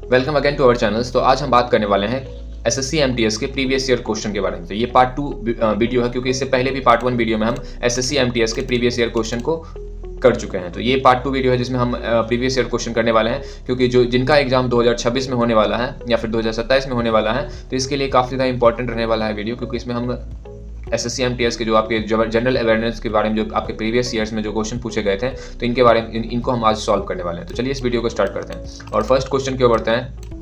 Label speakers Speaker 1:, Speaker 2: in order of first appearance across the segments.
Speaker 1: Welcome again to our channels. तो आज हम बात करने वाले हैं एसएससी एमटीएस के प्रीवियस ईयर क्वेश्चन के बारे में। तो ये पार्ट 2 वीडियो है, क्योंकि इससे पहले भी पार्ट 1 वीडियो में हम एसएससी एमटीएस के प्रीवियस ईयर क्वेश्चन को कर चुके हैं। तो ये पार्ट 2 वीडियो है जिसमें हम प्रीवियस ईयर क्वेश्चन करने वाले हैं, क्योंकि जो जिनका एग्जाम 2026 में होने वाला है या फिर 2027 में होने वाला है, तो इसके लिए काफ़ी ज़्यादा इंपॉर्टेंट रहने वाला है वीडियो, क्योंकि इसमें हम एसएससी एमटीएस के जो आपके जनरल अवेयरनेस के बारे में जो आपके प्रीवियस ईयर्स में जो क्वेश्चन पूछे गए थे, तो इनके बारे में इनको हम आज सॉल्व करने वाले हैं। तो चलिए इस वीडियो को स्टार्ट करते हैं और फर्स्ट क्वेश्चन की ओर बढ़ते हैं।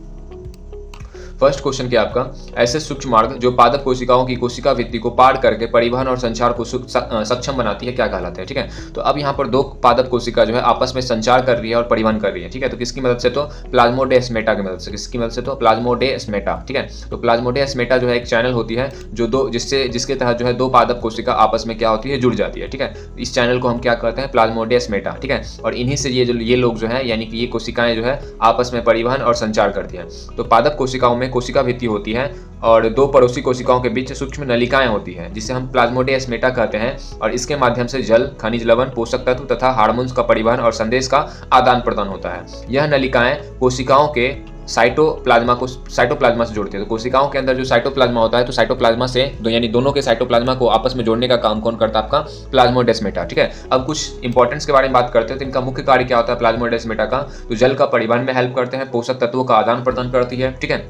Speaker 1: फर्स्ट क्वेश्चन क्या आपका, ऐसे सूक्ष्म मार्ग जो पादप कोशिकाओं की कोशिका भित्ति को पार करके परिवहन और संचार को सक्षम बनाती है, क्या कहलाते हैं। ठीक है, तो अब यहाँ पर दो पादप कोशिका जो है आपस में संचार कर रही है और परिवहन कर रही है। ठीक है, तो किसकी मदद से, तो प्लाज्मोडेस्मेटा की मदद से। किसकी मदद से, तो प्लाज्मोडेस्मेटा। ठीक है, तो प्लाज्मोडेस्मेटा जो है एक चैनल होती है जो जिसके तहत जो है दो पादप कोशिका आपस में क्या होती है, जुड़ जाती है। ठीक है, इस चैनल को हम क्या कहते हैं, प्लाज्मोडेस्मेटा। ठीक है, और इन्हीं से ये लोग जो है यानी कि ये कोशिकाएं जो है आपस में परिवहन और संचार करती हैं। तो पादप कोशिकाओं में कोशिका भित्ति होती है और दो पड़ोसी कोशिकाओं के बीच सूक्ष्म नलिकाएं होती हैं, जिसे हम प्लाज्मोडेस्मेटा कहते हैं, और इसके माध्यम से जल, खनिज लवण, पोषक तत्व तथा हार्मोन्स का परिवहन और संदेश का आदान प्रदान होता है। यह नलिकाएं कोशिकाओं के साइटोप्लाज्मा से जोड़ती है। तो कोशिकाओं के अंदर जो साइटोप्लाज्मा होता है, तो साइटोप्लाज्मा से यानी दोनों के साइटोप्लाज्मा को आपस में जोड़ने का काम कौन करता है, आपका प्लाज्मोडेस्मेटा। ठीक है, अब कुछ इंपॉर्टेंस के बारे में बात करते हैं। तो इनका मुख्य कार्य क्या होता है प्लाज्मोडेस्मेटा का, तो जल का परिवहन में हेल्प करते हैं, पोषक तत्वों का आदान प्रदान करती है। ठीक है,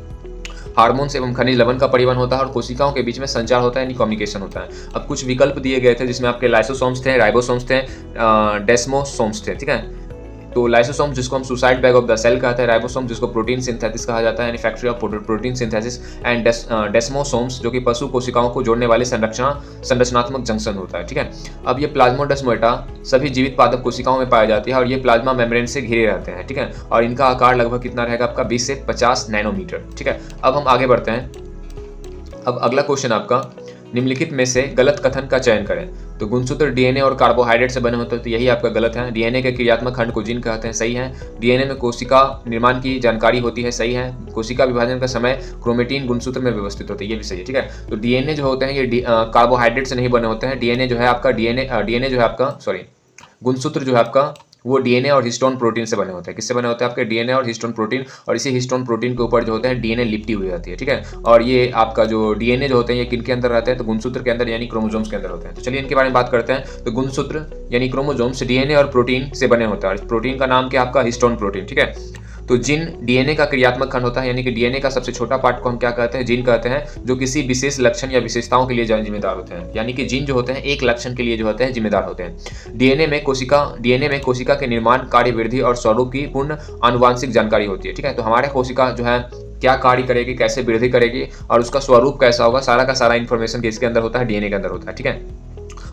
Speaker 1: हार्मोन्स एवं खनिज लवण का परिवहन होता है और कोशिकाओं के बीच में संचार होता है, यानी कम्युनिकेशन होता है। अब कुछ विकल्प दिए गए थे जिसमें आपके लाइसोसोम्स थे, राइबोसोम्स थे, डेस्मोसोम्स थे। ठीक है, तो लाइसोसोम जिसको हम suicide bag of the cell कहते हैं, राइबोसोम जिसको प्रोटीन सिंथेसिस कहा जाता है, यानी factory of protein synthesis, and desmosomes जो कि पशु कोशिकाओं को जोड़ने वाले संरचनात्मक जंक्शन होता है। ठीक है, अब ये प्लाज्मोडेस्मेटा सभी जीवित पादप कोशिकाओं में पाई जाती है और ये प्लाज्मा मेम्ब्रेन से घिरे रहते हैं। ठीक है, और इनका आकार लगभग कितना रहेगा आपका, 20 से 50 नैनोमीटर। ठीक है, अब हम आगे बढ़ते हैं। अब अगला क्वेश्चन आपका, निम्नलिखित में से गलत कथन का चयन करें। तो गुणसूत्र डीएनए और कार्बोहाइड्रेट से बने होते हैं, तो यही आपका गलत है। डीएनए के क्रियात्मक खंड को जीन कहते हैं, सही है। डीएनए में कोशिका निर्माण की जानकारी होती है, सही है। कोशिका विभाजन का समय क्रोमेटिन गुणसूत्र में व्यवस्थित होते हैं, ये भी सही है। ठीक है, तो डीएनए जो होते हैं ये कार्बोहाइड्रेट से नहीं बने होते हैं। डीएनए जो है आपका गुणसूत्र जो है आपका वो डीएनए और हिस्टोन प्रोटीन से बने होते हैं। किससे बने होते हैं, आपके डीएनए और हिस्टोन प्रोटीन, और इसी हिस्टोन प्रोटीन के ऊपर जो होते हैं डीएनए लिपटी हुई रहती है। ठीक है, और ये आपका जो डीएनए जो होते हैं ये किनके अंदर रहते हैं, तो गुणसूत्र के अंदर यानी क्रोमोसोम्स के अंदर होते हैं। तो चलिए इनके बारे में बात करते हैं। तो गुणसूत्र यानी क्रोमोसोम्स डीएनए और प्रोटीन से बने होते हैं, और प्रोटीन का नाम क्या आपका, हिस्टोन प्रोटीन। ठीक है, तो जीन डीएनए का क्रियात्मक खंड होता है, यानी कि डीएनए का सबसे छोटा पार्ट को हम क्या कहते हैं, जीन कहते हैं, जो किसी विशेष लक्षण या विशेषताओं के लिए जिम्मेदार होते हैं। यानी कि जीन जो होते हैं एक लक्षण के लिए जो होते हैं जिम्मेदार होते हैं। डीएनए में कोशिका के निर्माण, कार्य, वृद्धि और स्वरूप की पूर्ण आनुवांशिक जानकारी होती है। ठीक है, तो हमारे कोशिका जो है क्या कार्य करेगी, कैसे वृद्धि करेगी और उसका स्वरूप कैसा होगा, सारा का सारा इन्फॉर्मेशन किसके अंदर होता है, डीएनए के अंदर होता है। ठीक है,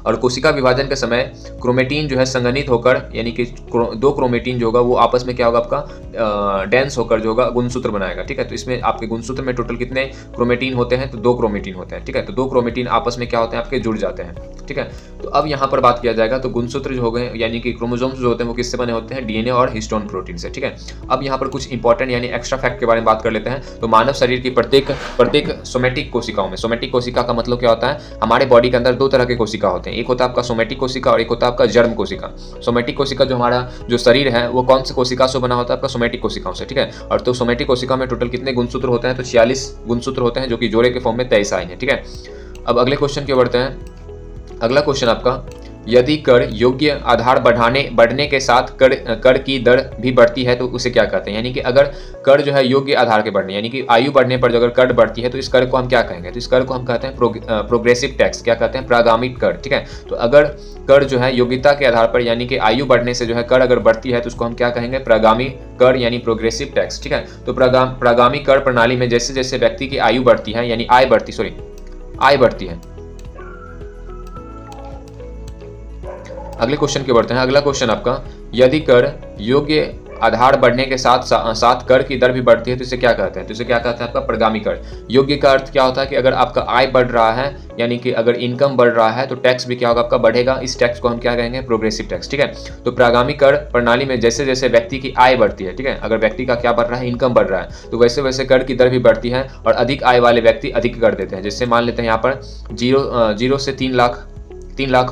Speaker 1: और कोशिका विभाजन के समय क्रोमेटिन जो है संघनित होकर, यानी कि दो क्रोमेटिन जो होगा वो आपस में क्या होगा आपका डेंस होकर जो होगा गुणसूत्र बनाएगा। ठीक है, तो इसमें आपके गुणसूत्र में टोटल कितने क्रोमेटिन होते हैं, तो 2 क्रोमेटिन होते हैं। ठीक है, तो 2 क्रोमेटिन आपस में क्या होते हैं, आपके जुड़ जाते हैं। ठीक है, तो अब यहाँ पर बात किया जाएगा, तो गुणसूत्र जो हो गए यानी कि क्रोमोसोम्स जो होते हैं वो किससे बने होते हैं, डीएनए और हिस्टोन प्रोटीन से। ठीक है, अब यहाँ पर कुछ इंपॉर्टेंट यानी एक्स्ट्रा फैक्ट के बारे में बात कर लेते हैं। तो मानव शरीर की प्रत्येक सोमेटिक कोशिकाओं में, सोमेटिक कोशिका का मतलब क्या होता है, हमारे बॉडी के अंदर 2 तरह के कोशिका होते हैं, एक होता है आपका सोमेटिक कोशिका और एक होता है आपका जर्म कोशिका। सोमेटिक कोशिका जो हमारा जो शरीर है वो कौन से कोशिका से बना होता है, आपका सोमेटिक कोशिकाओं से। ठीक है, और तो सोमेटिक कोशिका में टोटल कितने गुणसूत्र होते हैं, तो 46 गुणसूत्र होते हैं, जो कि जोड़े के फॉर्म में 23 आए हैं। ठीक है, अब अगले क्वेश्चन की ओर बढ़ते हैं। अगला क्वेश्चन आपका, यदि कर योग्य आधार बढ़ने के साथ कर की दर भी बढ़ती है तो उसे क्या कहते हैं। यानी कि अगर कर जो है योग्य आधार के बढ़ने, यानी कि आयु बढ़ने पर अगर कर बढ़ती है तो इस कर को हम क्या कहेंगे, तो इस कर को हम कहते हैं प्रोग्रेसिव टैक्स। क्या कहते हैं, प्रागामिक कर। ठीक है, तो अगर कर जो है योग्यता के आधार पर यानी कि आयु बढ़ने से जो है कर अगर बढ़ती है तो उसको हम क्या कहेंगे, प्रागामी कर यानी प्रोग्रेसिव टैक्स। ठीक है, तो प्रागामी कर प्रणाली में जैसे जैसे व्यक्ति की आयु बढ़ती है यानी आय बढ़ती है। अगले क्वेश्चन की बढ़ते हैं। अगला क्वेश्चन आपका, यदि कर योग्य आधार बढ़ने के साथ साथ कर की दर भी बढ़ती है तो इसे क्या कहते हैं, तो इसे क्या कहते हैं आपका प्रगामी कर। योग्य का अर्थ क्या होता है कि अगर आपका आय बढ़ रहा है यानी कि अगर इनकम बढ़ रहा है तो टैक्स भी क्या होगा आपका बढ़ेगा, इस टैक्स को हम क्या कहेंगे, प्रोग्रेसिव टैक्स। ठीक है, तो प्रागामी कर प्रणाली में जैसे जैसे व्यक्ति की आय बढ़ती है, ठीक है, अगर व्यक्ति का क्या बढ़ रहा है, इनकम बढ़ रहा है, तो वैसे वैसे कर की दर भी बढ़ती है और अधिक आय वाले व्यक्ति अधिक कर देते हैं। जैसे मान लेते हैं यहाँ पर 0 से 3 3 लाख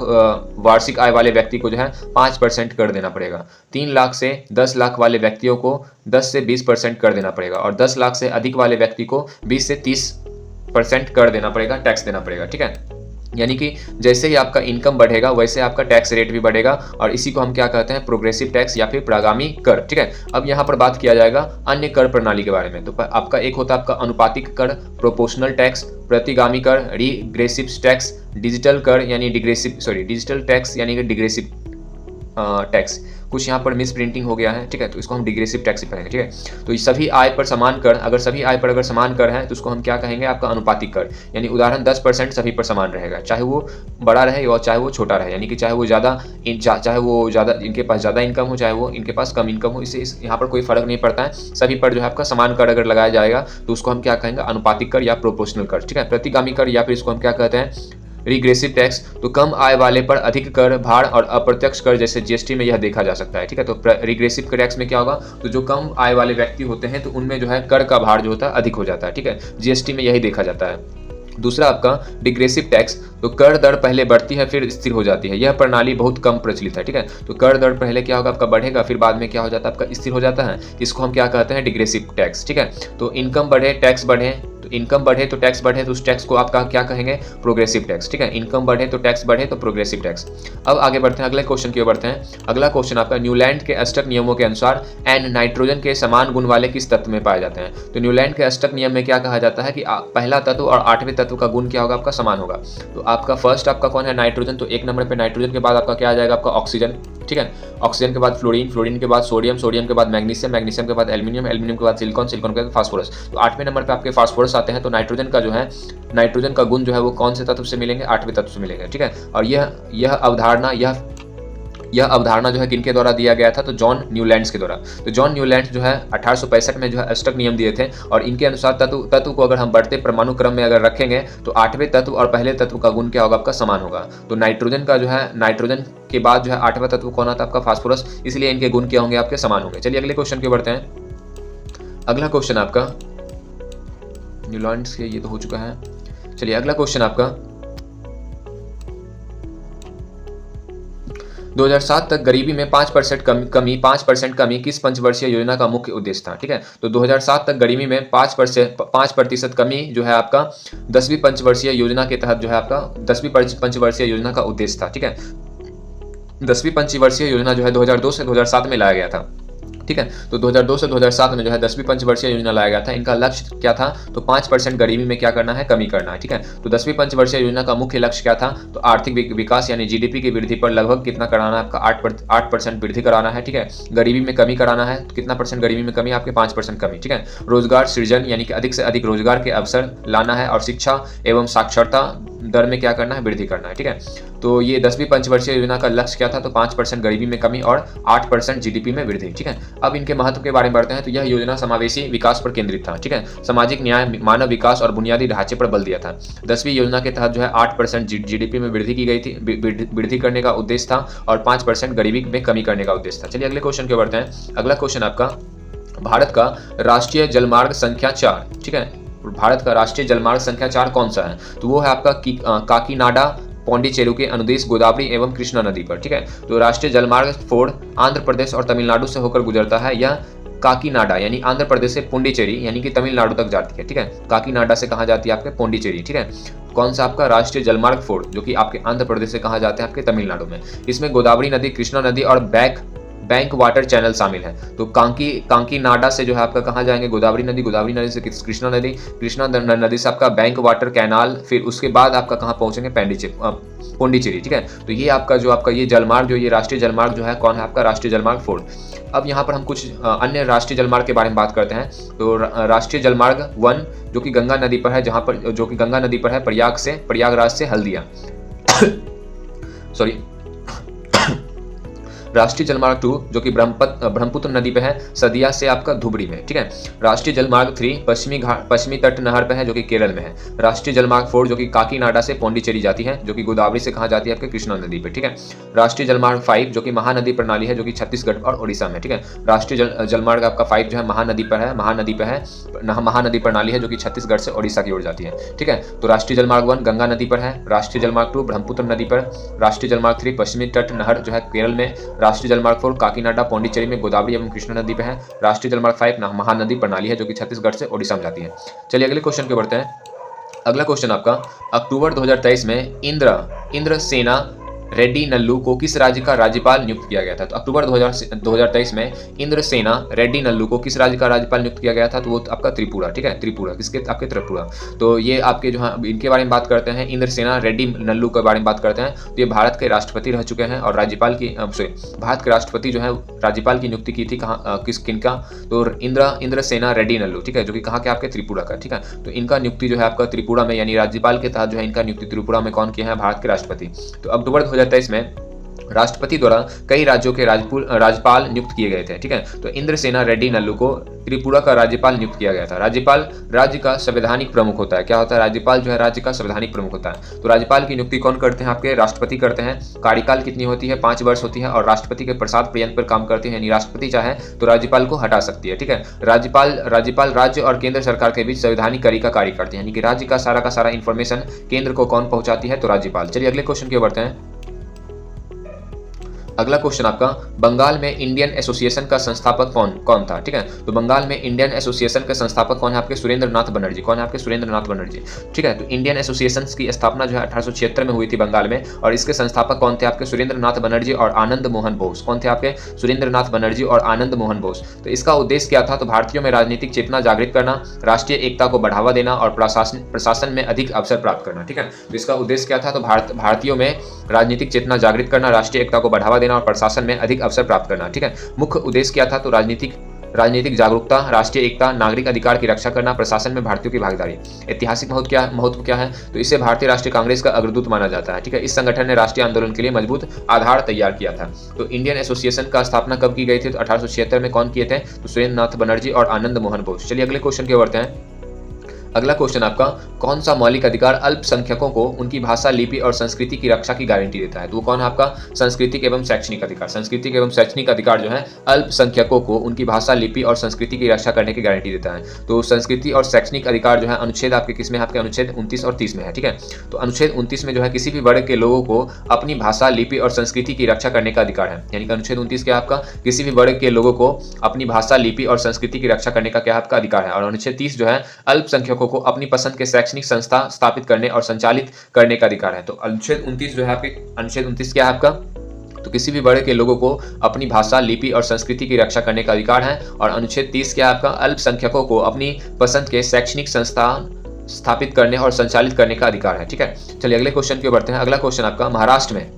Speaker 1: वार्षिक आय वाले व्यक्ति को जो है 5% कर देना पड़ेगा। 3 लाख से 10 लाख वाले व्यक्तियों को 10 से 20% कर देना पड़ेगा और 10 लाख से अधिक वाले व्यक्ति को 20 से 30% कर देना पड़ेगा, टैक्स देना पड़ेगा। ठीक है, यानी कि जैसे ही आपका इनकम बढ़ेगा वैसे आपका टैक्स रेट भी बढ़ेगा और इसी को हम क्या कहते हैं, प्रोग्रेसिव टैक्स या फिर प्रागामी कर। ठीक है, अब यहाँ पर बात किया जाएगा अन्य कर प्रणाली के बारे में। तो आपका एक होता है आपका अनुपातिक कर, प्रोपोर्शनल टैक्स, प्रतिगामी कर, रिग्रेसिव टैक्स, डिजिटल कर यानी डिजिटल टैक्स यानी कि डिग्रेसिव टैक्स। कुछ यहाँ पर मिस प्रिंटिंग हो गया है, ठीक है, तो इसको हम डिग्रेसिव टैक्स ही पढ़ेंगे। ठीक है, तो सभी आय पर समान कर, अगर सभी आय पर अगर समान कर है तो उसको हम क्या कहेंगे, आपका अनुपातिक कर। यानी उदाहरण 10% सभी पर समान रहेगा, चाहे वो बड़ा रहे और चाहे वो छोटा रहे, यानी कि चाहे वो ज़्यादा इनके पास ज़्यादा इनकम हो, चाहे वो इनके पास कम इनकम हो, इससे यहाँ पर कोई फर्क नहीं पड़ता है। सभी पर जो है आपका समान कर अगर लगाया जाएगा तो उसको हम क्या कहेंगे, अनुपातिक कर या प्रोपोर्शनल कर। ठीक है, प्रतिगामी कर या फिर इसको हम क्या कहते हैं, रिग्रेसिव टैक्स। तो कम आय वाले पर अधिक कर, भार और अप्रत्यक्ष कर जैसे जीएसटी में यह देखा जा सकता है। ठीक है, तो रिग्रेसिव टैक्स में क्या होगा, तो जो कम आय वाले व्यक्ति होते हैं तो उनमें जो है कर का भार जो होता है अधिक हो जाता है। ठीक है, जीएसटी में यही देखा जाता है। दूसरा आपका डिग्रेसिव टैक्स, तो कर दर पहले बढ़ती है फिर स्थिर हो जाती है। यह प्रणाली बहुत कम प्रचलित है। ठीक है, तो कर दर पहले क्या होगा, आपका बढ़ेगा, फिर बाद में क्या हो जाता है, आपका स्थिर हो जाता है। इसको हम क्या कहते हैं, डिग्रेसिव टैक्स। ठीक है, तो इनकम बढ़े टैक्स बढ़े, तो इनकम बढ़े तो टैक्स बढ़े, तो उस टैक्स को आपका क्या कहेंगे, प्रोग्रेसिव टैक्स। ठीक है, इनकम बढ़े तो टैक्स बढ़े तो प्रोग्रेसिव टैक्स। अब आगे बढ़ते हैं, अगले क्वेश्चन की ओर बढ़ते हैं। अगला क्वेश्चन आपका, न्यूलैंड के अष्टक नियमों के अनुसार एन नाइट्रोजन के समान गुण वाले किस तत्व में पाए जाते हैं। तो न्यूलैंड के अष्टक नियम में क्या कहा जाता है कि पहला तत्व और 8वें तत्व का गुण क्या होगा, आपका समान होगा। तो आपका फर्स्ट आपका कौन है, नाइट्रोजन। तो 1 नंबर पे नाइट्रोजन के बाद आपका क्या आ जाएगा, आपका ऑक्सीजन। ठीक है, ऑक्सीजन के बाद फ्लोरीन, फ्लोरीन के बाद सोडियम, सोडियम के बाद मैग्नीशियम, मैग्नीशियम के बाद एल्यूमिनियम, एल्यूमिनियम के बाद सिलिकॉन, सिलिकॉन के बाद फास्फोरस। तो 8वें नंबर पे आपके फास्फोरस आते हैं। तो नाइट्रोजन का जो है, नाइट्रोजन का गुण जो है वो कौन से तत्व से मिलेंगे, 8वें तत्व से मिलेंगे। ठीक है, और यह अवधारणा जो है किनके द्वारा दिया गया था, तो जॉन न्यूलैंड्स के द्वारा। तो जॉन न्यूलैंड्स जो है 1865 में जो है अष्टक नियम दिए थे और इनके अनुसार तत्व को अगर हम बढ़ते परमाणु क्रम में अगर रखेंगे तो 8वें तत्व और पहले तत्व का गुण क्या होगा, आपका समान होगा। तो नाइट्रोजन का जो है, नाइट्रोजन के बाद जो है 8वां तत्व कौन आता है, आपका फास्फोरस, इसलिए इनके गुण क्या होंगे, आपके समान होंगे। चलिए अगले क्वेश्चन की बढ़ते हैं। अगला क्वेश्चन आपका, न्यूलैंड्स के ये तो हो चुका है। चलिए अगला क्वेश्चन आपका, 2007 तक गरीबी में 5% कमी किस पंचवर्षीय योजना का मुख्य उद्देश्य था। ठीक है, तो 2007 तक गरीबी में 5% कमी जो है आपका 10वीं पंचवर्षीय योजना के तहत जो है आपका 10वीं पंचवर्षीय योजना का उद्देश्य था। ठीक है, 10वीं पंचवर्षीय योजना जो है 2002 से 2007 में लाया गया था। ठीक है, तो 2002 से 2007 में जो है 10वीं पंचवर्षीय योजना लाया गया था। इनका लक्ष्य क्या था, तो 5% गरीबी में क्या करना है, कमी करना है। ठीक है, तो 10वीं पंचवर्षीय योजना का मुख्य लक्ष्य क्या था, तो आर्थिक विकास यानी जीडीपी की वृद्धि पर लगभग कितना कराना है, आपका 8% वृद्धि कराना है। ठीक है, गरीबी में कमी कराना है, तो कितना परसेंट गरीबी में कमी, आपके 5% कमी। ठीक है, रोजगार सृजन यानी कि अधिक से अधिक रोजगार के अवसर लाना है और शिक्षा एवं साक्षरता दर में क्या करना है, वृद्धि करना है। ठीक है, तो ये 10वीं पंचवर्षीय योजना का लक्ष्य क्या था, तो 5% गरीबी में कमी और 8% जीडीपी में वृद्धि। ठीक है, अब इनके महत्व के बारे में बढ़ते हैं। तो यह योजना समावेशी विकास पर केंद्रित था। ठीक है, सामाजिक न्याय, मानव विकास और बुनियादी ढांचे पर बल दिया था। 10वीं योजना के तहत जो है 8% जीडीपी में वृद्धि की गई थी, वृद्धि करने का उद्देश्य था और 5% गरीबी में कमी करने का उद्देश्य था। चलिए अगले क्वेश्चन की ओर बढ़ते हैं। अगला क्वेश्चन आपका, भारत का राष्ट्रीय जलमार्ग संख्या 4। ठीक है, भारत का राष्ट्रीय जलमार्ग संख्या 4 कौन सा है, तो वो है आपका काकीनाडा पौंडीचेरी के अनुदेश गोदावरी एवं कृष्णा नदी पर। ठीक है, तो राष्ट्रीय जलमार्ग 4 आंध्र प्रदेश और तमिलनाडु से होकर गुजरता है। यह काकीनाडा यानी आंध्र प्रदेश से पुंडीचेरी यानी कि तमिलनाडु तक जाती है। ठीक है, काकीनाडा से कहाँ जाती है, आपके पुंडीचेरी। ठीक है, कौन सा आपका राष्ट्रीय जलमार्ग 4 जो कि आपके आंध्र प्रदेश से कहाँ जाते हैं, आपके तमिलनाडु में। इसमें गोदावरी नदी, कृष्णा नदी और बैंक वाटर चैनल शामिल है। तो काकीनाडा से जो है आपका कहाँ जाएंगे, गोदावरी नदी से कृष्णा नदी से आपका बैंक वाटर कैनाल, फिर उसके बाद आपका कहाँ पहुंचेंगे, पुंडीचेरी। ठीक है, तो ये आपका जो आपका ये जलमार्ग, जो ये राष्ट्रीय जलमार्ग जो है कौन है, आपका राष्ट्रीय जलमार्ग 4। अब यहाँ पर हम कुछ अन्य राष्ट्रीय जलमार्ग के बारे में बात करते हैं। तो राष्ट्रीय जलमार्ग 1 जो कि गंगा नदी पर है, जो कि गंगा नदी पर है, प्रयागराज से हल्दिया राष्ट्रीय जलमार्ग 2 जो कि ब्रह्मपुत्र नदी पे है, सदिया से आपका धुबरी में, ठीक है। राष्ट्रीय जलमार्ग 3 पश्चिमी तट नहर पे है जो कि केरल में है। राष्ट्रीय जलमार्ग 4 जो कि काकीनाडा से पौंडीचेरी जाती है, जो कि गोदावरी से कहाँ जाती है, आपके कृष्णा नदी पे, ठीक है। राष्ट्रीय जलमार्ग 5 जो कि महानदी प्रणाली है, जो कि छत्तीसगढ़ और ओडिशा में, ठीक है। राष्ट्रीय जलमार्ग आपका 5 जो है महानदी पर है, महानदी प्रणाली है, जो कि छत्तीसगढ़ से ओडिशा की ओर जाती है, ठीक है। तो राष्ट्रीय जलमार्ग 1 गंगा नदी पर है, राष्ट्रीय जलमार्ग 2 ब्रह्मपुत्र नदी पर, राष्ट्रीय जलमार्ग 3 पश्चिमी तट नहर जो है केरल में, राष्ट्रीय जलमार्ग 4 काकीनाडा पौंडीचेरी में गोदावरी एवं कृष्णा नदी पे है, राष्ट्रीय जलमार्ग 5 महानदी प्रणाली है, जो कि छत्तीसगढ़ से ओडिशा में जाती है। चलिए अगले क्वेश्चन के बढ़ते हैं। अगला क्वेश्चन आपका, अक्टूबर 2023 में इंद्र सेना रेड्डी नल्लू को किस राज्य का राज्यपाल नियुक्त किया गया था? तो अक्टूबर 2023 में इंद्र सेना रेड्डी नल्लू को किस राज्य का राज्यपाल नियुक्त किया गया था? तो वो आपका त्रिपुरा, ठीक है, त्रिपुरा, किसके? आपके त्रिपुरा। तो ये आपके जो है इनके बारे में बात करते हैं, इंद्र सेना रेड्डी नल्लू के बारे में बात करते हैं। तो ये भारत के राष्ट्रपति रह चुके हैं और राज्यपाल की भारत के राष्ट्रपति जो है राज्यपाल की नियुक्ति की थी कहाँ, किनका? तो इंद्र सेना रेड्डी नल्लू, ठीक है, जो कि कहाँ के? आपके त्रिपुरा का, ठीक है। तो इनका नियुक्ति जो है आपका त्रिपुरा में, यानी राज्यपाल के तहत जो है इनका नियुक्ति त्रिपुरा में कौन किया है? भारत के राष्ट्रपति। तो अक्टूबर 2023 में राष्ट्रपति द्वारा कई राज्यों के राज्यपाल नियुक्त किए गए थे, ठीक है। तो इंद्र सेना रेड्डी नल्लू को त्रिपुरा का राज्यपाल नियुक्त किया गया था। राज्यपाल राज्य का संवैधानिक प्रमुख होता है। क्या होता है? राज्यपाल जो है राज्य का संवैधानिक प्रमुख होता है। तो राज्यपाल की नियुक्ति कौन करते हैं? आपके राष्ट्रपति करते हैं। कार्यकाल कितनी होती है? 5 वर्ष होती है और राष्ट्रपति के प्रसाद पर्यंत पर काम करते हैं, यानी राष्ट्रपति चाहे तो राज्यपाल को हटा सकती है, ठीक है। राज्यपाल राज्य और केंद्र सरकार के बीच संवैधानिक कड़ी का कार्य करते हैं, यानी कि राज्य का सारा इंफॉर्मेशन केंद्र को कौन पहुंचाती है? तो राज्यपाल। चलिए अगले क्वेश्चन की बढ़ते हैं। अगला क्वेश्चन आपका, बंगाल में इंडियन एसोसिएशन का संस्थापक कौन था? ठीक है। तो बंगाल में इंडियन एसोसिएशन के संस्थापक कौन है? आपके सुरेंद्र नाथ बनर्जी। कौन है? आपके सुरेंद्र नाथ बनर्जी, ठीक है। तो इंडियन एसोसिएशन की स्थापना जो है 1876 में हुई थी बंगाल में, और इसके संस्थापक कौन थे? आपके सुरेंद्र नाथ बनर्जी और आनंद मोहन बोस। कौन थे? आपके सुरेंद्र नाथ बनर्जी और आनंद मोहन बोस। तो इसका उद्देश्य क्या था? तो भारतीयों में राजनीतिक चेतना जागृत करना, राष्ट्रीय एकता को बढ़ावा देना और प्रशासन में अधिक अवसर प्राप्त करना, ठीक है। तो इसका उद्देश्य क्या था? तो भारतीयों में राजनीतिक चेतना जागृत करना, राष्ट्रीय एकता को बढ़ावा देना और प्रशासन में अधिक अवसर प्राप्त करना, ठीक है। मुख्य उद्देश्य क्या था? तो राजनीतिक जागरूकता, राष्ट्रीय एकता, नागरिक अधिकार की रक्षा करना, प्रशासन में भारतीयों की भागीदारी। ऐतिहासिक महत्व क्या है? तो इसे भारतीय राष्ट्रीय कांग्रेस का अग्रदूत माना जाता है, ठीक है। इस संगठन ने राष्ट्रीय आंदोलन के लिए मजबूत आधार तैयार किया था। तो इंडियन एसोसिएशन का स्थापना कब की गई थी? तो 1876 में। कौन किए थे? तो सुरेंद्र नाथ बनर्जी और आनंद मोहन बोस। चलिए अगले क्वेश्चन की ओर बढ़ते हैं। अगला क्वेश्चन आपका, कौन सा मौलिक अधिकार अल्पसंख्यकों को उनकी भाषा, लिपि और संस्कृति की रक्षा की गारंटी देता है? तो वो कौन है? आपका सांस्कृतिक एवं शैक्षणिक अधिकार। सांस्कृतिक एवं शैक्षणिक अधिकार जो है अल्पसंख्यकों को उनकी भाषा, लिपि और संस्कृति की रक्षा करने की गारंटी देता है। तो संस्कृति और शैक्षणिक अधिकार जो है अनुच्छेद आपके किसमें है? आपके अनुच्छेद 29 और 30 में है, ठीक है। तो अनुच्छेद 29 में जो है किसी भी वर्ग के लोगों को अपनी भाषा, लिपि और संस्कृति की रक्षा करने का अधिकार है, यानी कि अनुच्छेद 29 क्या आपका? किसी भी वर्ग के लोगों को अपनी भाषा, लिपि और संस्कृति की रक्षा करने का क्या आपका अधिकार है। और अनुच्छेद 30 जो है अल्पसंख्यकों को अपनी पसंद के शैक्षणिक संस्था स्थापित करने और संचालित करने का अधिकार है। तो अनुच्छेद 29 जो है आपके, अनुच्छेद 29 क्या है आपका? तो किसी भी वर्ग के लोगों को अपनी भाषा, लिपि और संस्कृति की रक्षा करने का अधिकार है। और अनुच्छेद 30 क्या है आपका? अल्पसंख्यकों को अपनी पसंद के शैक्षणिक संस्थान स्थापित करने और संचालित करने का अधिकार है, ठीक है। चलिए अगले क्वेश्चन की ओर बढ़ते हैं। अगला क्वेश्चन आपका, महाराष्ट्र में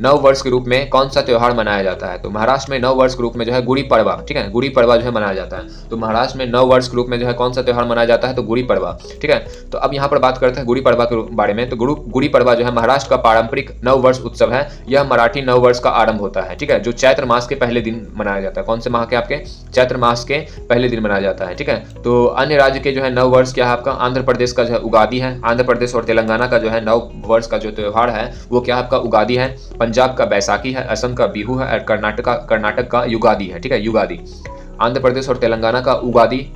Speaker 1: नव वर्ष के रूप में कौन सा त्योहार मनाया जाता है? तो महाराष्ट्र में नव वर्ष के रूप में जो है गुड़ी पड़वा, ठीक है, गुड़ी पड़वा जो है मनाया जाता है। तो महाराष्ट्र में नव वर्ष के रूप में जो है कौन सा त्योहार मनाया जाता है? तो गुड़ी पड़वा, ठीक है। तो अब यहाँ पर बात करते हैं गुड़ी पड़वा के बारे में। तो गुड़ी पड़वा जो है महाराष्ट्र का पारंपरिक नव वर्ष उत्सव है। यह मराठी नव वर्ष का आरंभ होता है, ठीक है, जो चैत्र मास के पहले दिन मनाया जाता है। कौन से माह के? आपके चैत्र मास के पहले दिन मनाया जाता है, ठीक है। तो अन्य राज्य के जो है नव वर्ष क्या है आपका? आंध्र प्रदेश का जो है उगादी है। आंध्र प्रदेश और तेलंगाना का जो है नव वर्ष का जो त्योहार है वो क्या आपका? उगादी है। पंजाब का बैसाखी है, असम का बिहू है और कर्नाटक का युगादी है, ठीक है, युगादी। आंध्र प्रदेश और तेलंगाना का उगादी,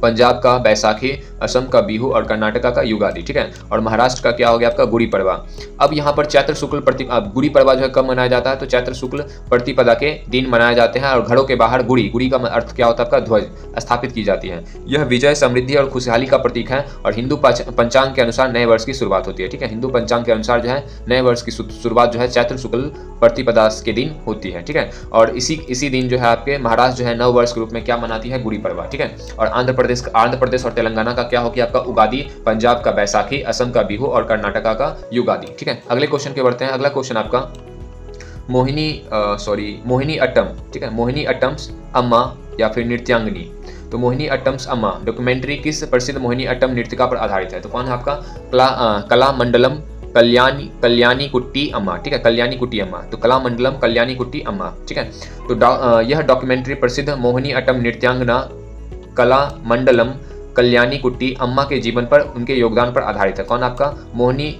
Speaker 1: पंजाब का बैसाखी, असम का बिहू और कर्नाटका का युगादी, ठीक है। और महाराष्ट्र का क्या हो गया? आपका गुड़ी पड़वा। अब यहाँ पर चैत्र शुक्ल गुड़ी पड़वा जो है कब मनाया जाता है? तो चैत्र शुक्ल प्रतिपदा के दिन मनाए जाते हैं। और घरों के बाहर गुड़ी का अर्थ क्या होता है? आपका ध्वज स्थापित की जाती है। यह विजय, समृद्धि और खुशहाली का प्रतीक है और हिंदू पंचांग के अनुसार नए वर्ष की शुरुआत होती है, ठीक है। हिंदू पंचांग के अनुसार जो है नए वर्ष की शुरुआत जो है चैत्र शुक्ल प्रतिपदा के दिन होती है, ठीक है। और इसी दिन जो है आपके महाराष्ट्र जो है नव वर्ष के रूप में क्या मनाती है? गुड़ी पड़वा, ठीक है। और आंध्र प्रदेश और तेलंगाना का क्या होगी? आपका उगादी, पंजाब का बैसाखी, असम का बिहू और कर्नाटका का युगादी, ठीक है। अगले क्वेश्चन के बढ़ते हैं। अगला क्वेश्चन आपका मोहिनी अट्टम, ठीक है, मोहिनी अट्टम्स अम्मा या फिर नृत्यांगनी। तो मोहिनी अट्टम्स अम्मा डॉक्यूमेंट्री किस प्रसिद्ध मोहिनी अट्टम नृत्यिका पर आधारित है? तो कौन है आपका? कला मंडलम कल्याणी कुट्टी अम्मा, ठीक है, कल्याणी कुट्टी अम्मा, तो कलामंडलम कल्याणी कुट्टी अम्मा, ठीक है। तो यह डॉक्यूमेंट्री प्रसिद्ध मोहिनी अट्टम नृत्यांगना कलामंडलम कल्याणी कुट्टी अम्मा के जीवन पर, उनके योगदान पर आधारित है। कौन आपका? मोहिनी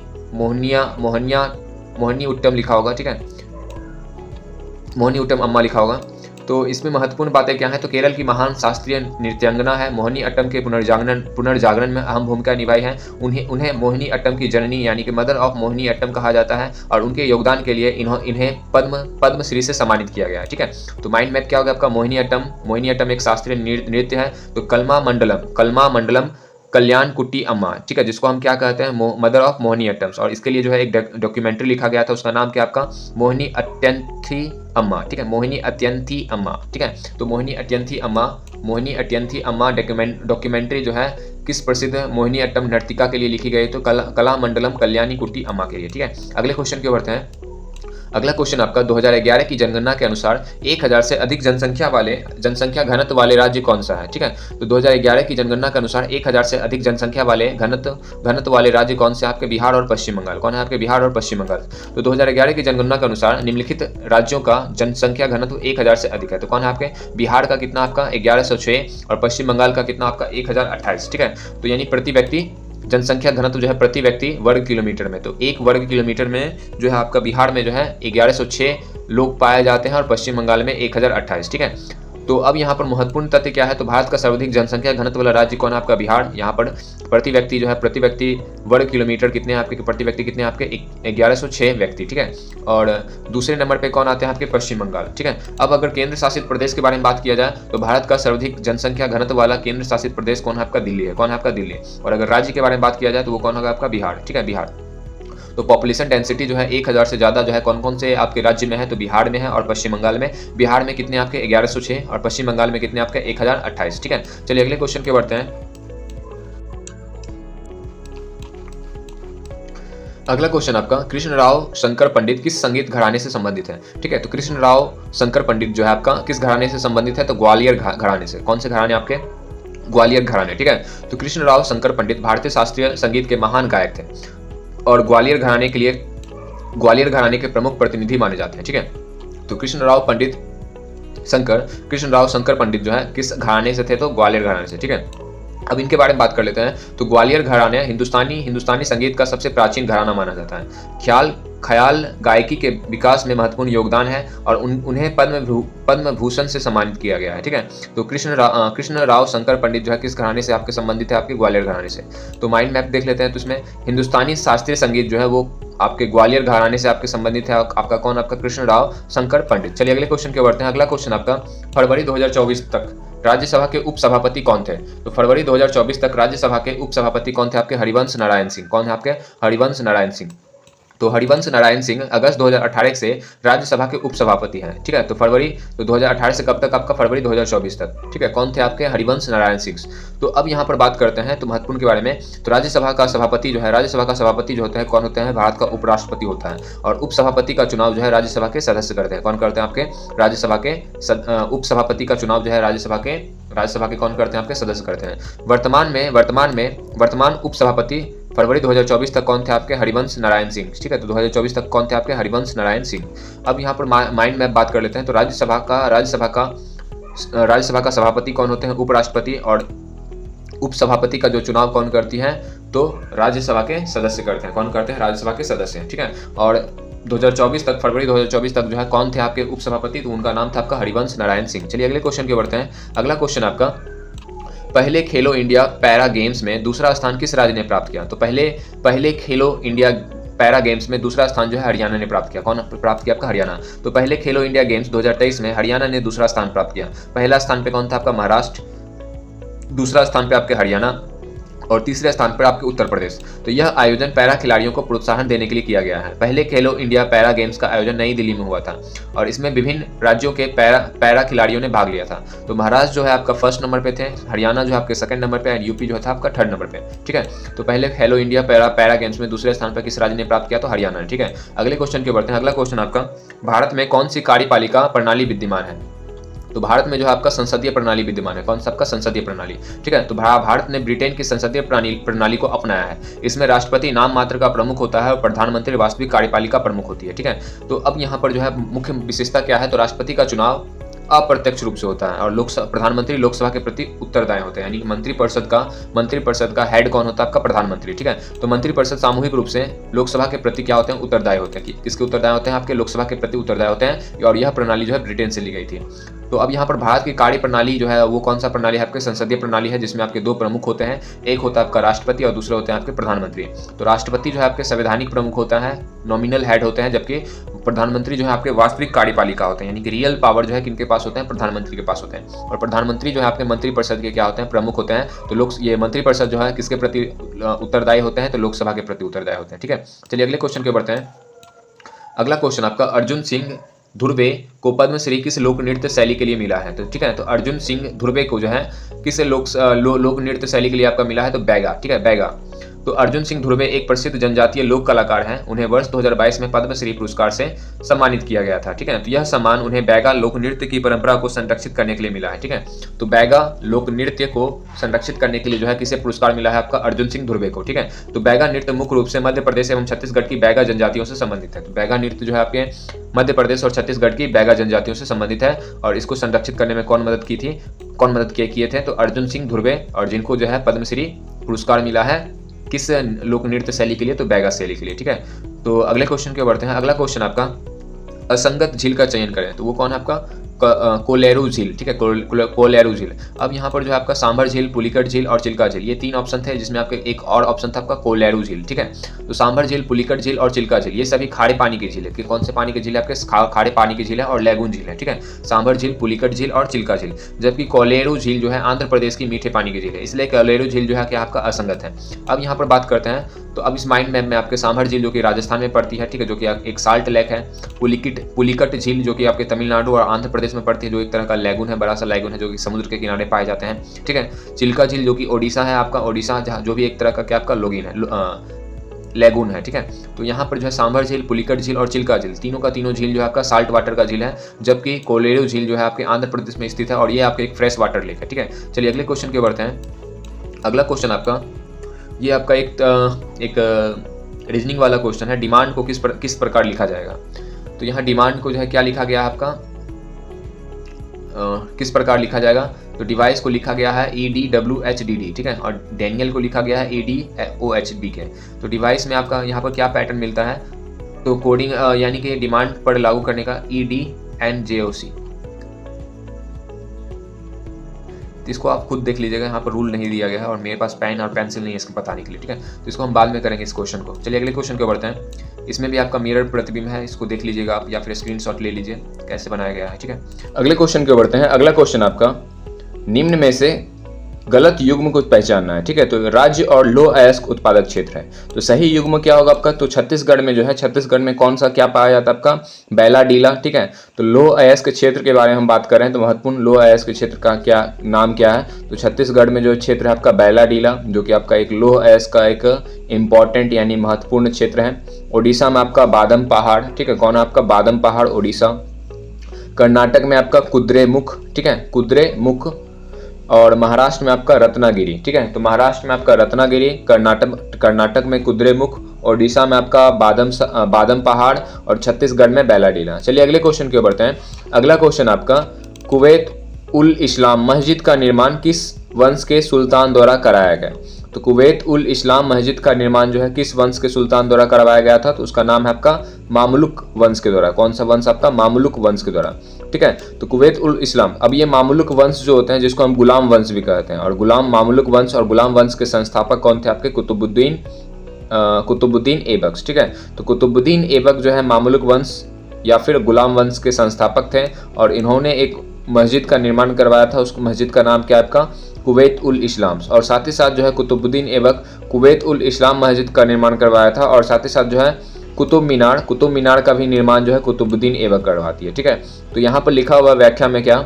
Speaker 1: उत्तम लिखा होगा, ठीक है, मोहिनी उत्तम अम्मा लिखा होगा। तो इसमें महत्वपूर्ण बातें क्या है? तो केरल की महान शास्त्रीय नृत्यांगना है, मोहिनी अट्टम के पुनर्जागरण में अहम भूमिका निभाई है। उन्हें मोहिनी अट्टम की जननी यानी कि मदर ऑफ मोहिनी अट्टम कहा जाता है, और उनके योगदान के लिए इन्हें पद्मश्री से सम्मानित किया गया है, ठीक है। तो माइंड मैप क्या होगा आपका? मोहिनी अट्टम एक शास्त्रीय नृत्य है। तो कलमा मंडलम कल्याण कुट्टी अम्मा, ठीक है, जिसको हम क्या कहते हैं? मदर ऑफ मोहिनी अट्टम्स। और इसके लिए जो है एक डॉक्यूमेंट्री लिखा गया था, उसका नाम क्या आपका? मोहिनी अत्यंथी अम्मा, ठीक है, मोहिनी अत्यंथी अम्मा, ठीक है। तो मोहिनी अत्यंथी अम्मा डॉक्यूमेंट्री जो है किस प्रसिद्ध मोहिनी अट्टम नर्तिका के लिए लिखी गई? तो कलामंडलम कल्याणी कुट्टी अम्मा के लिए, ठीक है। अगले क्वेश्चन की ओर बढ़ते हैं। अगला क्वेश्चन आपका 2011 की जनगणना के अनुसार 1000 से अधिक जनसंख्या घनत्व वाले राज्य कौन सा है, ठीक है। तो 2011 की जनगणना के अनुसार 1000 से अधिक जनसंख्या वाले घनत्व वाले राज्य कौन से? आपके बिहार और पश्चिम बंगाल। कौन है आपके? बिहार और पश्चिम बंगाल। तो 2011 की जनगणना के अनुसार निम्नलिखित राज्यों का जनसंख्या घनत्व 1000 से अधिक है। तो कौन है आपके? बिहार का कितना आपका? 1106, और पश्चिम बंगाल का कितना आपका? 1028, ठीक है। तो यानी प्रति व्यक्ति जनसंख्या घनत्व जो है प्रति व्यक्ति वर्ग किलोमीटर में, तो 1 वर्ग किलोमीटर में जो है आपका बिहार में जो है 1106 लोग पाए जाते हैं, और पश्चिम बंगाल में 1028, ठीक है। तो अब यहाँ पर महत्वपूर्ण तथ्य क्या है? तो भारत का सर्वाधिक जनसंख्या घनत्व वाला राज्य कौन है? आपका बिहार। यहाँ पर प्रति व्यक्ति जो है प्रति व्यक्ति वर्ग किलोमीटर कितने हैं आपके? प्रति व्यक्ति कितने हैं आपके? 1106 व्यक्ति, ठीक है। और दूसरे नंबर पे कौन आते हैं आपके? पश्चिम बंगाल, ठीक है। अब अगर केंद्र शासित प्रदेश के बारे में बात किया जाए तो भारत का सर्वाधिक जनसंख्या घनत्व वाला केंद्र शासित प्रदेश कौन है आपका? दिल्ली है। कौन है आपका? दिल्ली। और अगर राज्य के बारे में बात किया जाए तो वो कौन होगा आपका? बिहार, ठीक है, बिहार। तो पॉपुलेशन डेंसिटी जो है 1000 से ज़्यादा जो है कौन कौन से आपके राज्य में है? तो बिहार में है और पश्चिम बंगाल में। बिहार में कितने आपके? 1106, और पश्चिम बंगाल में कितने आपके? 1028, ठीक है। चलिए अगले क्वेश्चन के बढ़ते हैं। अगला क्वेश्चन आपका कृष्णराव शंकर पंडित किस संगीत घराने से संबंधित है, ठीक है। तो कृष्णराव शंकर पंडित जो है आपका किस घराने से संबंधित है? तो ग्वालियर घराने से। कौन से घराने आपके? ग्वालियर घराने, ठीक है। तो कृष्णराव शंकर पंडित भारतीय शास्त्रीय संगीत के महान गायक थे, और ग्वालियर घराने के प्रमुख प्रतिनिधि माने जाते हैं, ठीक है। तो कृष्णराव शंकर पंडित जो है किस घराने से थे? तो ग्वालियर घराने से, ठीक है। अब इनके बारे में बात कर लेते हैं। तो ग्वालियर घराना हिंदुस्तानी संगीत का सबसे प्राचीन घराना माना जाता है। ख्याल गायकी के विकास में महत्वपूर्ण योगदान है, और उन्हें पद्म भूषण से सम्मानित किया गया है, ठीक है। तो कृष्णराव शंकर पंडित जो है किस घराने से आपके संबंधित है? आपके ग्वालियर घराने से। तो माइंड मैप देख लेते हैं। तो इसमें हिंदुस्तानी शास्त्रीय संगीत जो है वो आपके ग्वालियर घराने से आपके संबंधित है। आपका कौन? आपका कृष्णराव शंकर पंडित। चलिए अगले क्वेश्चन की ओर बढ़ते हैं। अगला क्वेश्चन आपका फरवरी 2024 तक राज्यसभा के उपसभापति कौन थे? तो फरवरी 2024 तक राज्यसभा के उपसभापति कौन थे? आपके हरिवंश नारायण सिंह। कौन है आपके? हरिवंश नारायण सिंह। तो हरिवंश नारायण सिंह अगस्त 2018 से राज्यसभा के उपसभापति हैं, ठीक है। तो फरवरी 2018 से कब तक? आपका फरवरी 2024 तक, ठीक है। कौन थे आपके? हरिवंश नारायण सिंह। तो अब यहाँ पर बात करते हैं तो महत्वपूर्ण के बारे में। तो राज्यसभा का सभापति जो होता है कौन होते हैं? भारत का उपराष्ट्रपति होता है, और उपसभापति का चुनाव जो है राज्यसभा के सदस्य करते हैं। कौन करते हैं? आपके राज्यसभा के उपसभापति का चुनाव जो है राज्यसभा के कौन करते हैं? आपके सदस्य करते हैं। वर्तमान उपसभापति फरवरी 2024 तक कौन थे? आपके हरिवंश नारायण सिंह, ठीक है। तो 2024 तक कौन थे? आपके हरिवंश नारायण सिंह। अब यहाँ पर माइंड मैप बात कर लेते हैं। तो राज्यसभा का सभापति कौन होते हैं? उपराष्ट्रपति, और उपसभापति का जो चुनाव कौन करती है? तो राज्यसभा के सदस्य करते हैं। कौन करते हैं? राज्यसभा के सदस्य, ठीक है। और 2024 तक, फरवरी 2024 तक जो है कौन थे आपके उपसभापति? तो उनका नाम था आपका हरिवंश नारायण सिंह। चलिए अगले क्वेश्चन की ओर बढ़ते हैं। अगला क्वेश्चन आपका पहले खेलो इंडिया पैरा गेम्स में दूसरा स्थान किस राज्य ने प्राप्त किया? तो पहले खेलो इंडिया पैरा गेम्स में दूसरा स्थान जो है हरियाणा ने प्राप्त किया। कौन प्राप्त किया? आपका हरियाणा। तो पहले खेलो इंडिया गेम्स 2023 में हरियाणा ने दूसरा स्थान प्राप्त किया। पहला स्थान पे कौन था? आपका महाराष्ट्र, दूसरा स्थान पे आपके हरियाणा, और तीसरे स्थान पर आपके उत्तर प्रदेश। तो यह आयोजन पैरा खिलाड़ियों को प्रोत्साहन देने के लिए किया गया है। पहले खेलो इंडिया पैरा गेम्स का आयोजन नई दिल्ली में हुआ था, और इसमें विभिन्न राज्यों के पैरा खिलाड़ियों ने भाग लिया था। तो महाराष्ट्र जो है आपका फर्स्ट नंबर पे थे, हरियाणा जो है आपके सेकंड नंबर पे, और यूपी जो था आपका थर्ड नंबर पे, ठीक है। तो पहले खेलो इंडिया पैरा गेम्स में दूसरे स्थान पर किस राज्य ने प्राप्त किया? तो हरियाणा ने, ठीक है। अगले क्वेश्चन के बढ़ते हैं। अगला क्वेश्चन आपका भारत में कौन सी कार्यपालिका प्रणाली विद्यमान है? तो भारत में जो है आपका संसदीय प्रणाली विद्यमान है। कौन सा आपका संसदीय प्रणाली, ठीक है। तो भारत ने ब्रिटेन की संसदीय प्रणाली को अपनाया है। इसमें राष्ट्रपति नाम मात्र का प्रमुख होता है और प्रधानमंत्री वास्तविक कार्यपालिका प्रमुख होती है, ठीक है। तो अब यहाँ पर जो है मुख्य विशेषता क्या है, तो राष्ट्रपति का चुनाव अप्रत्यक्ष रूप से होता है और प्रधानमंत्री लोकसभा के प्रति उत्तरदायी होते हैं, यानी मंत्रिपरिषद का हेड कौन होता है, आपका प्रधानमंत्री, ठीक है। तो मंत्रिपरिषद सामूहिक रूप से लोकसभा के प्रति क्या होते हैं, उत्तरदायी होते हैं। किसके उत्तरदायी होते हैं, आपके लोकसभा के प्रति उत्तरदायी होते हैं। और यह प्रणाली जो है ब्रिटेन से ली गई थी। तो अब यहाँ पर भारत की कार्य प्रणाली जो है वो कौन सा प्रणाली है, आपके संसदीय प्रणाली है, जिसमें आपके दो प्रमुख होते हैं, एक होता है आपका राष्ट्रपति और दूसरे होते हैं आपके प्रधानमंत्री। तो राष्ट्रपति जो है आपके संवैधानिक प्रमुख होता है, नॉमिनल हेड होते हैं, जबकि प्रधानमंत्री जो है आपके वास्तविक कार्यपालिका होते हैं, यानी कि रियल पावर जो है किनके पास होते हैं, प्रधानमंत्री के पास होते हैं। और प्रधानमंत्री जो है आपके मंत्रिपरिषद के क्या होते हैं, प्रमुख होते हैं। तो ये मंत्रिपरिषद जो है किसके प्रति उत्तरदायी होते हैं, तो लोकसभा के प्रति उत्तरदायी होते हैं, ठीक है। चलिए अगले क्वेश्चन के बढ़ते हैं। अगला क्वेश्चन आपका, अर्जुन सिंह धुर्वे को पद्मश्री किस लोक नृत्य शैली के लिए मिला है, तो ठीक है। तो अर्जुन सिंह धुर्वे को जो है किस लोक नृत्य शैली के लिए आपका मिला है, तो बैगा, ठीक है, बैगा। तो अर्जुन सिंह धुर्वे एक प्रसिद्ध जनजातीय लोक कलाकार हैं। उन्हें वर्ष 2022 में पद्मश्री पुरस्कार से सम्मानित किया गया था, ठीक है। तो यह सम्मान उन्हें बैगा लोक नृत्य की परंपरा को संरक्षित करने के लिए मिला है, ठीक है। तो बैगा लोक नृत्य को संरक्षित करने के लिए जो है किसे पुरस्कार मिला है, आपका अर्जुन सिंह धुर्वे को, ठीक है। तो बैगा नृत्य मुख्य रूप से मध्य प्रदेश एवं छत्तीसगढ़ की बैगा जनजातियों से संबंधित है। तो बैगा नृत्य जो है आपके मध्य प्रदेश और छत्तीसगढ़ की बैगा जनजातियों से संबंधित है। और इसको संरक्षित करने में कौन मदद किए थे, तो अर्जुन सिंह धुर्वे, और जिनको जो है पद्मश्री पुरस्कार मिला है किस लोक नृत्य शैली के लिए, तो बैगा शैली के लिए, ठीक है। तो अगले क्वेश्चन के बढ़ते हैं। अगला क्वेश्चन आपका, असंगत झील का चयन करें, तो वो कौन है आपका, कोलेरू झील, ठीक है, कोलेरू झील। अब यहाँ पर जो है आपका सांभर झील, पुलिकट झील और चिल्का झील, ये तीन ऑप्शन थे, जिसमें आपके एक और ऑप्शन था आपका कोलेरू झील, ठीक है। तो सांभर झील, पुलिकट झील और चिल्का झील ये सभी खारे पानी की झील है। कि कौन से पानी की झील है, आपके खारे पानी की झील है और लैगून झील है, ठीक है। सांभर झील, पुलिकट झील और चिल्का झील। जबकि कोलेरू झील जो है आंध्र प्रदेश की मीठे पानी की झील है, इसलिए कोलेरू झील जो है क्या आपका असंगत है। अब यहाँ पर बात करते हैं, तो अब इस माइंड मैप में आपके सांभर झील जो कि राजस्थान में पड़ती है, ठीक है, जो कि एक साल्ट लेक है। पुलिकट झील जो कि आपके तमिलनाडु और आंध्र प्रदेश में पड़ती है, जो एक तरह का लैगून है, बड़ा सा लैगून है जो कि समुद्र के किनारे पाए जाते हैं, ठीक है। चिल्का झील जो कि ओडिशा है आपका, ओडिशा जो भी एक तरह का क्या आपका लोगिन है, लैगून है, ठीक है। तो यहाँ पर जो है सांभर झील, पुलिकट झील और चिल्का झील तीनों का तीनों झील जो है आपका साल्ट वाटर का झील है। जबकि कोलेरू झील जो है आपके आंध्र प्रदेश में स्थित है और ये आपका एक फ्रेश वाटर लेक है, ठीक है। चलिए अगले क्वेश्चन के बढ़ते हैं। अगला क्वेश्चन आपका, ये आपका एक रीजनिंग वाला क्वेश्चन है। डिमांड को किस प्रकार लिखा जाएगा, तो यहाँ डिमांड को जो है क्या लिखा गया है आपका, किस प्रकार लिखा जाएगा, तो डिवाइस को लिखा गया है EDWHDD, ठीक है। और डेनियल को लिखा गया है EDOHBK। तो डिवाइस में आपका यहाँ पर क्या पैटर्न मिलता है, तो कोडिंग यानी कि डिमांड पर लागू करने का EDNJOC। इसको आप खुद देख लीजिएगा, यहाँ पर रूल नहीं दिया गया है और मेरे पास पेन और पेंसिल नहीं है इसको बताने के लिए, ठीक है। तो इसको हम बाद में करेंगे इस क्वेश्चन को। चलिए अगले क्वेश्चन को बढ़ते हैं। इसमें भी आपका मिरर प्रतिबिंब है, इसको देख लीजिएगा आप, या फिर स्क्रीनशॉट ले लीजिए कैसे बनाया गया है, ठीक है। अगले क्वेश्चन को बढ़ते हैं। अगला क्वेश्चन आपका, निम्न में से गलत युग्म को पहचानना है, ठीक है। तो राज्य और लौह अयस्क उत्पादक क्षेत्र है, तो सही युग्म क्या होगा आपका, तो छत्तीसगढ़ में जो है, छत्तीसगढ़ में कौन सा क्या पाया जाता है आपका, बैलाडीला, ठीक है। तो लौह अयस्क क्षेत्र के बारे में हम बात कर रहे हैं, तो महत्वपूर्ण लौह अयस्क क्षेत्र का क्या नाम क्या है, तो छत्तीसगढ़ में जो क्षेत्र है आपका बैलाडीला, जो कि आपका एक लौह अयस्क का एक इंपॉर्टेंट यानी महत्वपूर्ण क्षेत्र है। ओडिशा में आपका बादम पहाड़, ठीक है, कौन है आपका बादम पहाड़, ओडिशा। कर्नाटक में आपका कुद्रेमुख, ठीक है, कुद्रेमुख। और महाराष्ट्र में आपका रत्नागिरी, ठीक है। तो महाराष्ट्र में आपका रत्नागिरी, कर्नाटक में कुद्रेमुख, ओडिशा में आपका बादम पहाड़ और छत्तीसगढ़ में बैलाडीला। चलिए अगले क्वेश्चन की ओर बढ़ते हैं। अगला क्वेश्चन आपका, कुवैत उल इस्लाम मस्जिद का निर्माण किस वंश के सुल्तान द्वारा कराया गया, तो कुवैत उल इस्लाम मस्जिद का निर्माण जो है किस वंश के सुल्तान द्वारा करवाया गया था, तो उसका नाम है आपका मामलुक वंश के द्वारा। कौन सा वंश आपका, मामलुक वंश के द्वारा, ठीक है। तो कुवैत उल इस्लाम, अब ये मामलुक वंश जो होते हैं, जिसको हम गुलाम वंश भी कहते हैं, और मामलुक वंश और गुलाम वंश के संस्थापक कौन थे आपके, कुतुबुद्दीन ऐबक, ठीक है। तो कुतुबुद्दीन ऐबक जो है मामलुक वंश या फिर गुलाम वंश के संस्थापक थे, और इन्होंने एक मस्जिद का निर्माण करवाया था। उस मस्जिद का नाम क्या है आपका, कुवैत उल इस्लाम। और साथ ही साथ जो है कुतुबुद्दीन ऐबक कुवैत उल इस्लाम मस्जिद का निर्माण करवाया था, और साथ ही साथ जो है कुतुब मीनार का भी निर्माण जो है कुतुबुद्दीन ऐबक करवाती है, ठीक है। तो यहाँ पर लिखा हुआ व्याख्या में क्या,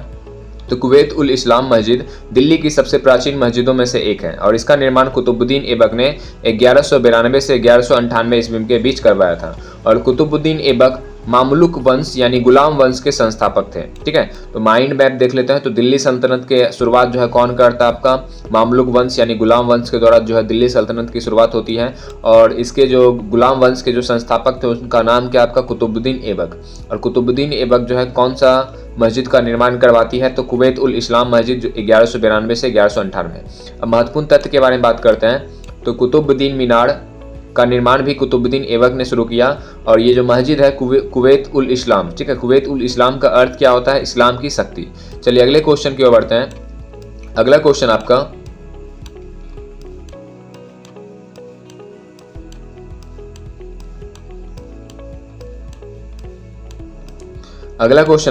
Speaker 1: तो कुवैत उल इस्लाम मस्जिद दिल्ली की सबसे प्राचीन मस्जिदों में से एक है, और इसका निर्माण कुतुबुद्दीन ऐबक ने 1192 से 1198 ईस्वी के बीच करवाया था। और कुतुबुद्दीन ऐबक मामलुक वंश यानी गुलाम वंश के संस्थापक थे। ठीक है, तो माइंड मैप देख लेते हैं। तो दिल्ली सल्तनत के शुरुआत जो है कौन करता है, आपका मामलुक वंश यानी गुलाम वंश के द्वारा जो है दिल्ली सल्तनत की शुरुआत होती है। और इसके जो गुलाम वंश के जो संस्थापक थे उनका नाम क्या आपका कुतुबुद्दीन ऐबक। और कुतुबुद्दीन ऐबक जो है कौन सा मस्जिद का निर्माण करवाती है, तो कुवैत उल इस्लाम मस्जिद जो 1192 से 1198। अब महत्वपूर्ण तथ्य के बारे में बात करते हैं। तो कुतुबुद्दीन मीनार का निर्माण भी कुतुबुद्दीन ऐबक ने शुरू किया। और ये जो मस्जिद है कुवैत उल इस्लाम, ठीक है, कुवैत उल इस्लाम का अर्थ क्या होता है, इस्लाम की शक्ति। चलिए अगले क्वेश्चन की ओर बढ़ते हैं। अगला क्वेश्चन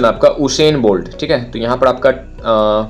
Speaker 1: आपका उसेन बोल्ट। ठीक है, तो यहाँ पर आपका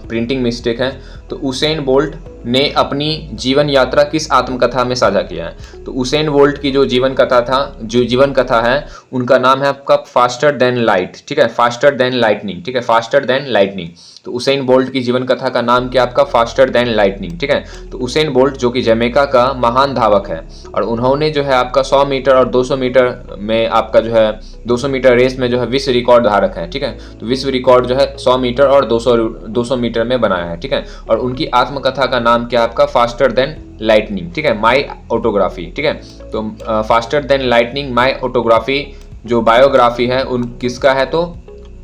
Speaker 1: प्रिंटिंग मिस्टेक है। तो उसेन बोल्ट ने अपनी जीवन यात्रा किस आत्मकथा में साझा किया है। तो उसेन बोल्ट की जो जीवन कथा है उनका नाम है आपका फास्टर देन लाइट। ठीक है, फास्टर देन लाइटनिंग। ठीक है, फास्टर देन लाइटनिंग। तो उसेन बोल्ट की जीवन कथा का नाम क्या आपका फास्टर देन लाइटनिंग। ठीक है, तो उसेन बोल्ट जो कि जमैका का महान धावक है और उन्होंने जो है आपका 100 मीटर और 200 मीटर में आपका जो है 200 मीटर रेस में जो है विश्व रिकॉर्ड धारक है। ठीक है, तो विश्व रिकॉर्ड जो है 100 मीटर और 200 मीटर में बनाया है। ठीक है, और उनकी आत्मकथा का नाम क्या आपका फास्टर देन लाइटनिंग। ठीक है, माई ऑटोग्राफी। ठीक है, तो फास्टर देन लाइटनिंग माई ऑटोग्राफी जो बायोग्राफी है उन किसका है, तो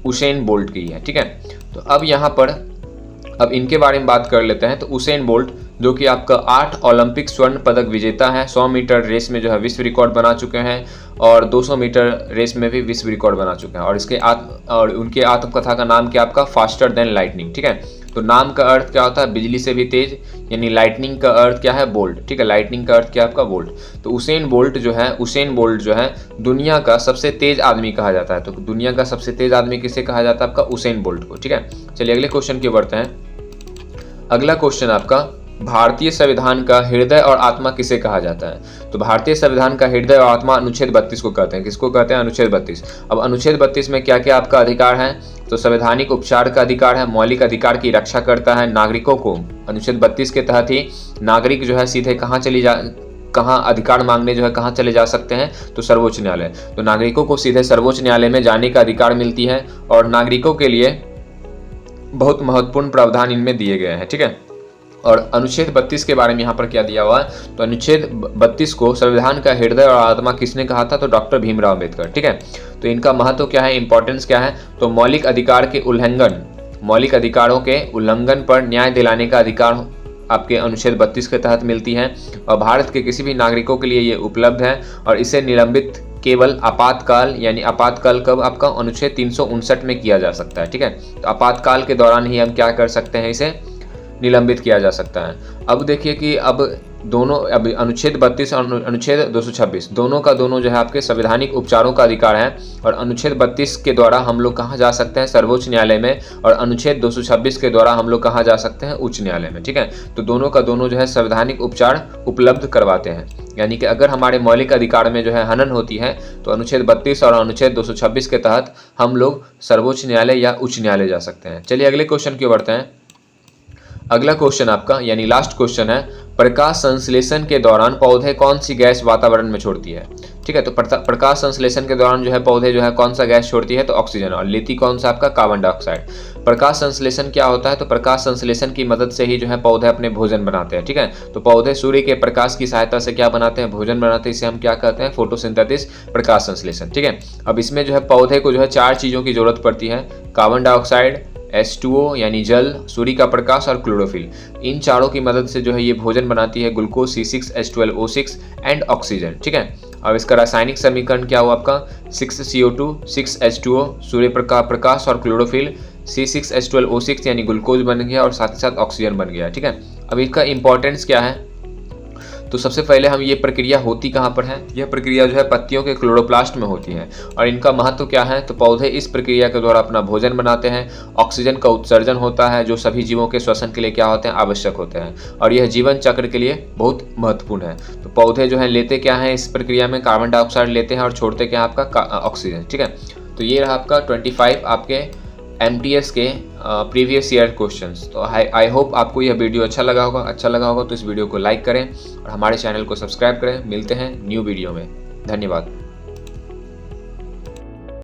Speaker 1: उसेन बोल्ट की है। ठीक है, तो अब यहाँ पर अब इनके बारे में बात कर लेते हैं। तो उसेन बोल्ट जो कि आपका 8 ओलंपिक स्वर्ण पदक विजेता है, 100 मीटर रेस में जो है विश्व रिकॉर्ड बना चुके हैं और 200 मीटर रेस में भी विश्व रिकॉर्ड बना चुके हैं। और उनके आत्मकथा का नाम क्या आपका फास्टर देन लाइटनिंग। ठीक है, तो नाम का अर्थ क्या होता है, बिजली से भी तेज, यानी लाइटनिंग का अर्थ क्या है, बोल्ट। ठीक है, लाइटनिंग का अर्थ क्या आपका बोल्ट। तो उसेन बोल्ट जो है दुनिया का सबसे तेज आदमी कहा जाता है। तो दुनिया का सबसे तेज आदमी किसे कहा जाता है, आपका उसेन बोल्ट को। ठीक है, चलिए अगले क्वेश्चन की बढ़ते हैं। अगला क्वेश्चन आपका भारतीय संविधान का हृदय और आत्मा किसे कहा जाता है। तो भारतीय संविधान का हृदय और आत्मा अनुच्छेद 32 को कहते हैं। किसको कहते हैं, अनुच्छेद 32। अब अनुच्छेद 32 में क्या क्या आपका अधिकार है, तो संवैधानिक उपचार का अधिकार है, मौलिक अधिकार की रक्षा करता है, नागरिकों को अनुच्छेद 32 के तहत ही नागरिक जो है सीधे कहाँ अधिकार मांगने जो है कहाँ चले जा सकते हैं, तो सर्वोच्च न्यायालय। तो नागरिकों को सीधे सर्वोच्च न्यायालय में जाने का अधिकार मिलती है और नागरिकों के लिए बहुत महत्वपूर्ण प्रावधान इनमें दिए गए हैं। ठीक है, और अनुच्छेद 32 के बारे में यहाँ पर क्या दिया हुआ है, तो अनुच्छेद 32 को संविधान का हृदय और आत्मा किसने कहा था, तो डॉक्टर भीमराव अम्बेडकर। ठीक है, तो इनका महत्व क्या है, इंपॉर्टेंस क्या है, तो मौलिक अधिकारों के उल्लंघन पर न्याय दिलाने का अधिकार आपके अनुच्छेद 32 के तहत मिलती है और भारत के किसी भी नागरिकों के लिए ये उपलब्ध है। और इसे निलंबित केवल आपातकाल, यानी आपातकाल कब आपका अनुच्छेद 359 में किया जा सकता है। ठीक है, तो आपातकाल के दौरान ही हम क्या कर सकते हैं, इसे निलंबित किया जा सकता है। अब देखिए कि अब अनुच्छेद 32 और अनुच्छेद 226 दोनों जो है आपके संवैधानिक उपचारों का अधिकार है और अनुच्छेद 32 के द्वारा हम लोग कहाँ जा सकते हैं, सर्वोच्च न्यायालय में, और अनुच्छेद 226 के द्वारा हम लोग कहाँ जा सकते हैं, उच्च न्यायालय में। ठीक है, तो दोनों जो है संवैधानिक उपचार उपलब्ध करवाते हैं। यानी कि अगर हमारे मौलिक अधिकार में जो है हनन होती है तो अनुच्छेद 32 और अनुच्छेद 226 के तहत हम लोग सर्वोच्च न्यायालय या उच्च न्यायालय जा सकते हैं। चलिए अगले क्वेश्चन की ओर बढ़ते हैं। अगला क्वेश्चन आपका यानी लास्ट क्वेश्चन है, प्रकाश संश्लेषण के दौरान पौधे कौन सी गैस वातावरण में छोड़ती है। ठीक है, तो प्रकाश संश्लेषण के दौरान जो है पौधे जो है कौन सा गैस छोड़ती है, तो ऑक्सीजन, और लेती कौन सा आपका, कार्बन डाइऑक्साइड। प्रकाश संश्लेषण क्या होता है, तो प्रकाश संश्लेषण की मदद से ही जो है पौधे अपने भोजन बनाते हैं। ठीक है, तो पौधे सूर्य के प्रकाश की सहायता से क्या बनाते हैं, भोजन बनाते हैं। इसे हम क्या कहते हैं, फोटोसिंथेसिस, प्रकाश संश्लेषण। ठीक है, अब इसमें जो है पौधे को जो है 4 चीज़ों की जरूरत पड़ती है, कार्बन डाइऑक्साइड, H2O यानी जल, सूर्य का प्रकाश और क्लोरोफिल। इन चारों की मदद से जो है ये भोजन बनाती है, ग्लूकोज, C6H12O6 एंड ऑक्सीजन। ठीक है, अब इसका रासायनिक समीकरण क्या हुआ आपका, 6CO2, 6H2O, सूर्य का प्रकाश और क्लोरोफिल, C6H12O6 यानी ग्लूकोज बन गया और साथ ही साथ ऑक्सीजन बन गया। ठीक है, अब इसका इंपॉर्टेंस क्या है, तो सबसे पहले हम ये प्रक्रिया होती कहाँ पर है, यह प्रक्रिया जो है पत्तियों के क्लोरोप्लास्ट में होती है। और इनका महत्व क्या है, तो पौधे इस प्रक्रिया के द्वारा अपना भोजन बनाते हैं, ऑक्सीजन का उत्सर्जन होता है जो सभी जीवों के श्वसन के लिए क्या होते हैं, आवश्यक होते हैं, और यह जीवन चक्र के लिए बहुत महत्वपूर्ण है। तो पौधे जो है लेते क्या है इस प्रक्रिया में, कार्बन डाइऑक्साइड लेते हैं और छोड़ते क्या आपका ऑक्सीजन। ठीक है, तो ये रहा आपका 25 आपके MTS के प्रीवियस ईयर क्वेश्चंस। तो आई होप आपको यह वीडियो अच्छा लगा होगा तो इस वीडियो को लाइक करें और हमारे चैनल को सब्सक्राइब करें। मिलते हैं न्यू वीडियो में, धन्यवाद।